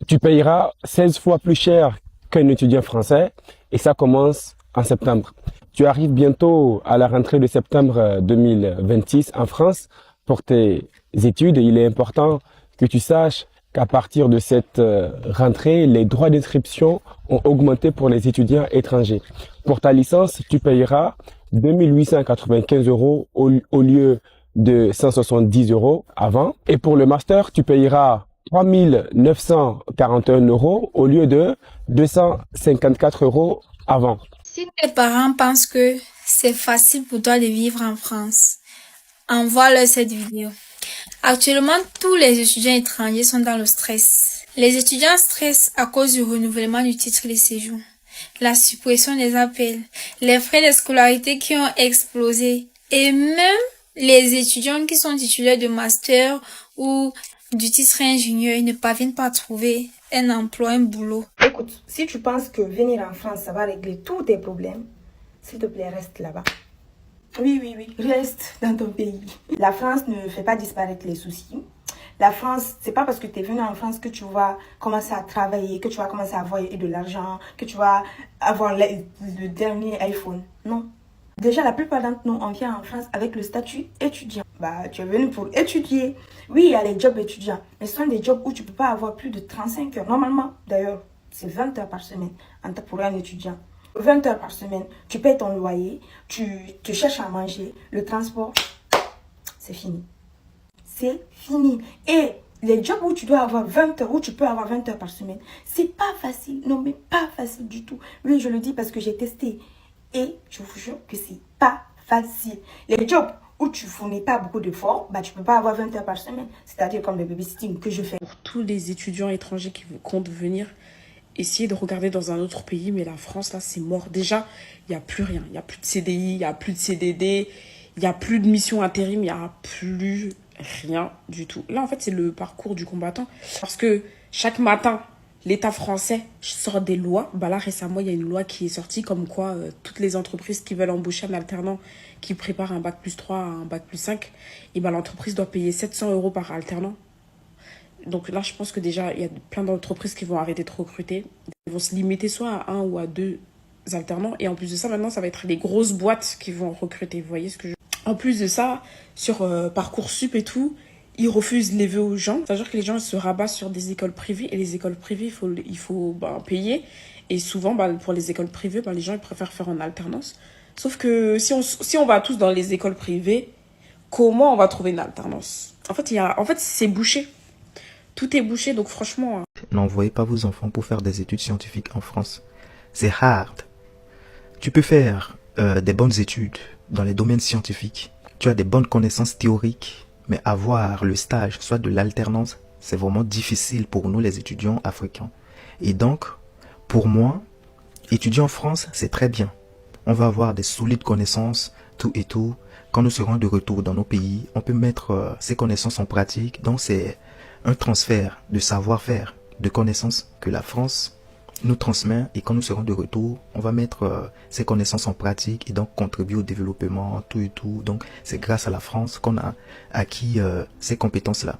Tu payeras 16 fois plus cher qu'un étudiant français et ça commence en septembre. Tu arrives bientôt à la rentrée de septembre 2026 en France pour tes études et il est important que tu saches qu'à partir de cette rentrée, les droits d'inscription ont augmenté pour les étudiants étrangers. Pour ta licence, tu payeras 2895 euros au lieu de 170 euros avant. Et pour le master, tu payeras 3941 euros au lieu de 254 euros avant. Si tes parents pensent que c'est facile pour toi de vivre en France, envoie-leur cette vidéo. Actuellement, tous les étudiants étrangers sont dans le stress. Les étudiants stressent à cause du renouvellement du titre de séjour, la suppression des appels, les frais de scolarité qui ont explosé et même les étudiants qui sont titulaires de master ou du titre ingénieur ne parviennent pas à trouver un emploi, un boulot. Écoute, si tu penses que venir en France, ça va régler tous tes problèmes, s'il te plaît, reste là-bas. Oui, oui, oui, reste dans ton pays. La France ne fait pas disparaître les soucis. La France, c'est pas parce que tu es venu en France que tu vas commencer à travailler, que tu vas commencer à avoir de l'argent, que tu vas avoir le dernier iPhone. Non. Déjà, la plupart d'entre nous, on vient en France avec le statut étudiant. Bah, tu es venu pour étudier. Oui, il y a les jobs étudiants, mais ce sont des jobs où tu peux pas avoir plus de 35 heures. Normalement, d'ailleurs, c'est 20 heures par semaine pour un étudiant. 20 heures par semaine, tu payes ton loyer, tu cherches à manger, le transport, c'est fini. C'est fini. Et les jobs où tu dois avoir 20 heures, où tu peux avoir 20 heures par semaine, c'est pas facile. Non, mais pas facile du tout. Oui, je le dis parce que j'ai testé. Et je vous jure que c'est pas facile. Les jobs où tu fournis pas beaucoup d'efforts, bah, tu peux pas avoir 20 heures par semaine. C'est-à-dire comme le babysitting que je fais. Pour tous les étudiants étrangers qui comptent venir, essayer de regarder dans un autre pays, mais la France, là, c'est mort. Déjà, il n'y a plus rien. Il n'y a plus de CDI, il n'y a plus de CDD, il n'y a plus de mission intérim, il n'y a plus rien du tout. Là, en fait, c'est le parcours du combattant. Parce que chaque matin, l'État français sort des lois. Bah là, récemment, il y a une loi qui est sortie comme quoi toutes les entreprises qui veulent embaucher un alternant qui prépare un bac+3 à un bac+5, et bah, l'entreprise doit payer 700 euros par alternant. Donc là, je pense que déjà, il y a plein d'entreprises qui vont arrêter de recruter. Ils vont se limiter soit à un ou à deux alternants. Et en plus de ça, maintenant, ça va être les grosses boîtes qui vont recruter. Vous voyez ce que je... En plus de ça, sur Parcoursup et tout, ils refusent les vœux aux gens. C'est-à-dire que les gens se rabattent sur des écoles privées. Et les écoles privées, il faut payer. Et souvent, pour les écoles privées, les gens ils préfèrent faire en alternance. Sauf que si on va tous dans les écoles privées, comment on va trouver une alternance? En fait, c'est bouché. Tout est bouché, donc franchement... N'envoyez pas vos enfants pour faire des études scientifiques en France. C'est hard. Tu peux faire des bonnes études dans les domaines scientifiques. Tu as des bonnes connaissances théoriques, mais avoir le stage, soit de l'alternance, c'est vraiment difficile pour nous les étudiants africains. Et donc, pour moi, étudier en France, c'est très bien. On va avoir des solides connaissances, tout et tout. Quand nous serons de retour dans nos pays, on peut mettre ces connaissances en pratique. Donc, c'est un transfert de savoir-faire, de connaissances que la France nous transmet, et quand nous serons de retour, on va mettre ces connaissances en pratique et donc contribuer au développement, tout et tout. Donc c'est grâce à la France qu'on a acquis ces compétences-là.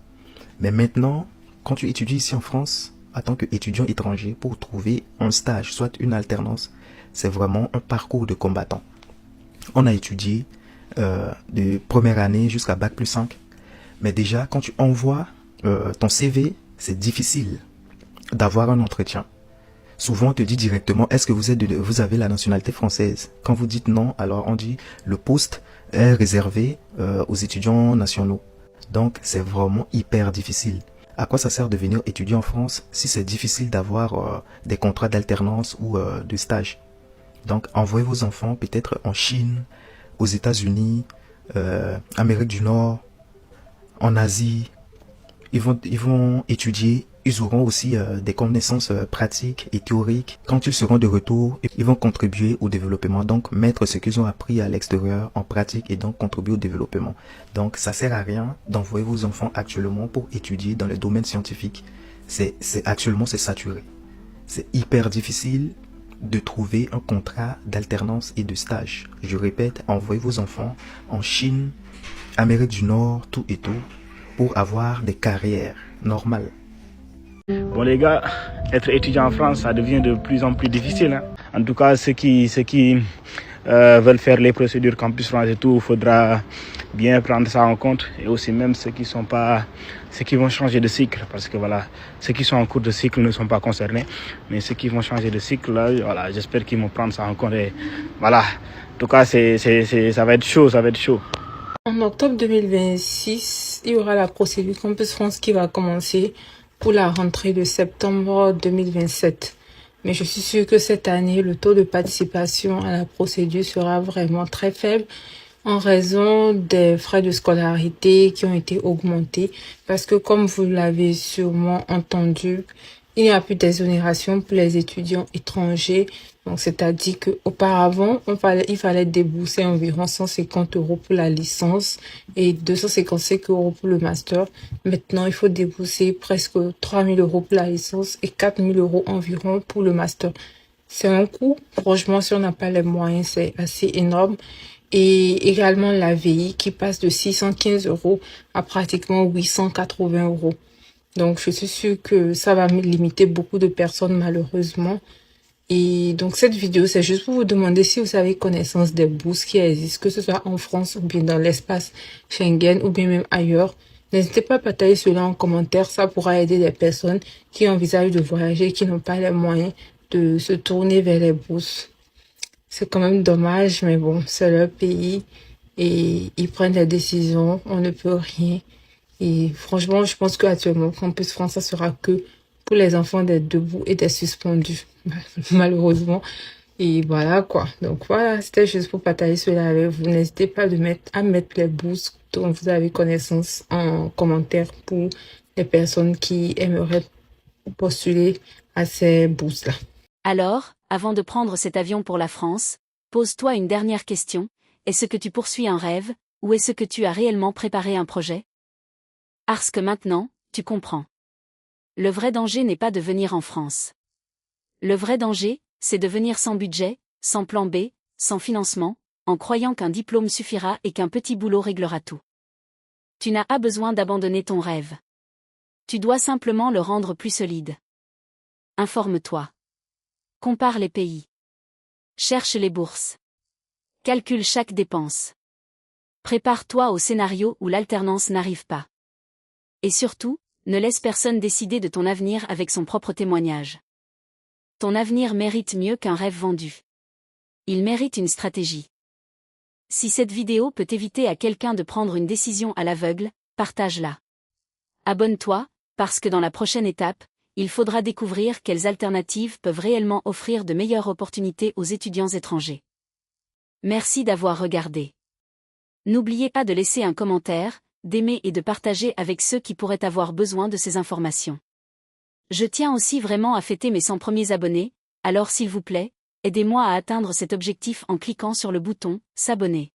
Mais maintenant, quand tu étudies ici en France, en tant qu'étudiant étranger, pour trouver un stage, soit une alternance, c'est vraiment un parcours de combattant. On a étudié de première année jusqu'à bac+5, mais déjà quand tu envoies ton CV, c'est difficile d'avoir un entretien. Souvent, on te dit directement, est-ce que vous avez la nationalité française? Quand vous dites non, alors on dit, le poste est réservé aux étudiants nationaux. Donc, c'est vraiment hyper difficile. À quoi ça sert de venir étudier en France si c'est difficile d'avoir des contrats d'alternance ou de stage? Donc, envoyez vos enfants peut-être en Chine, aux États-Unis, Amérique du Nord, en Asie. Ils vont étudier. Ils auront aussi des connaissances pratiques et théoriques. Quand ils seront de retour, ils vont contribuer au développement. Donc, mettre ce qu'ils ont appris à l'extérieur en pratique et donc contribuer au développement. Donc, ça sert à rien d'envoyer vos enfants actuellement pour étudier dans le domaine scientifique. Actuellement, c'est saturé. C'est hyper difficile de trouver un contrat d'alternance et de stage. Je répète, envoyez vos enfants en Chine, Amérique du Nord, tout et tout, pour avoir des carrières normales. Bon les gars, être étudiant en France, ça devient de plus en plus difficile. Hein. En tout cas, ceux qui veulent faire les procédures Campus France et tout, il faudra bien prendre ça en compte. Et aussi même ceux qui vont changer de cycle, parce que voilà, ceux qui sont en cours de cycle ne sont pas concernés, mais ceux qui vont changer de cycle, là, voilà, j'espère qu'ils vont prendre ça en compte. Et voilà, en tout cas, ça va être chaud, ça va être chaud. En octobre 2026, il y aura la procédure Campus France qui va commencer pour la rentrée de septembre 2027. Mais je suis sûre que cette année, le taux de participation à la procédure sera vraiment très faible en raison des frais de scolarité qui ont été augmentés. Parce que comme vous l'avez sûrement entendu, il n'y a plus d'exonération pour les étudiants étrangers. Donc, c'est-à-dire qu'auparavant, il fallait débourser environ 150 € pour la licence et 255 € pour le master. Maintenant, il faut débourser presque 3 000 € pour la licence et 4 000 € environ pour le master. C'est un coût. Franchement, si on n'a pas les moyens, c'est assez énorme. Et également la VI qui passe de 615 € à pratiquement 880 €. Donc, je suis sûre que ça va limiter beaucoup de personnes, malheureusement. Et donc, cette vidéo, c'est juste pour vous demander si vous avez connaissance des bourses qui existent, que ce soit en France ou bien dans l'espace Schengen ou bien même ailleurs. N'hésitez pas à partager cela en commentaire. Ça pourra aider les personnes qui envisagent de voyager et qui n'ont pas les moyens de se tourner vers les bourses. C'est quand même dommage, mais bon, c'est leur pays et ils prennent des décisions. On ne peut rien. Et franchement, je pense qu'actuellement, Campus France, ça sera que pour les enfants des debout et des suspendus, malheureusement. Et voilà quoi. Donc voilà, c'était juste pour partager cela avec vous. N'hésitez pas à mettre les bourses dont vous avez connaissance en commentaire pour les personnes qui aimeraient postuler à ces bourses-là. Alors, avant de prendre cet avion pour la France, pose-toi une dernière question. Est-ce que tu poursuis un rêve, ou est-ce que tu as réellement préparé un projet? Parce que maintenant, tu comprends. Le vrai danger n'est pas de venir en France. Le vrai danger, c'est de venir sans budget, sans plan B, sans financement, en croyant qu'un diplôme suffira et qu'un petit boulot réglera tout. Tu n'as pas besoin d'abandonner ton rêve. Tu dois simplement le rendre plus solide. Informe-toi. Compare les pays. Cherche les bourses. Calcule chaque dépense. Prépare-toi au scénario où l'alternance n'arrive pas. Et surtout, ne laisse personne décider de ton avenir avec son propre témoignage. Ton avenir mérite mieux qu'un rêve vendu. Il mérite une stratégie. Si cette vidéo peut éviter à quelqu'un de prendre une décision à l'aveugle, partage-la. Abonne-toi, parce que dans la prochaine étape, il faudra découvrir quelles alternatives peuvent réellement offrir de meilleures opportunités aux étudiants étrangers. Merci d'avoir regardé. N'oubliez pas de laisser un commentaire, d'aimer et de partager avec ceux qui pourraient avoir besoin de ces informations. Je tiens aussi vraiment à fêter mes 100 premiers abonnés, alors s'il vous plaît, aidez-moi à atteindre cet objectif en cliquant sur le bouton « S'abonner ».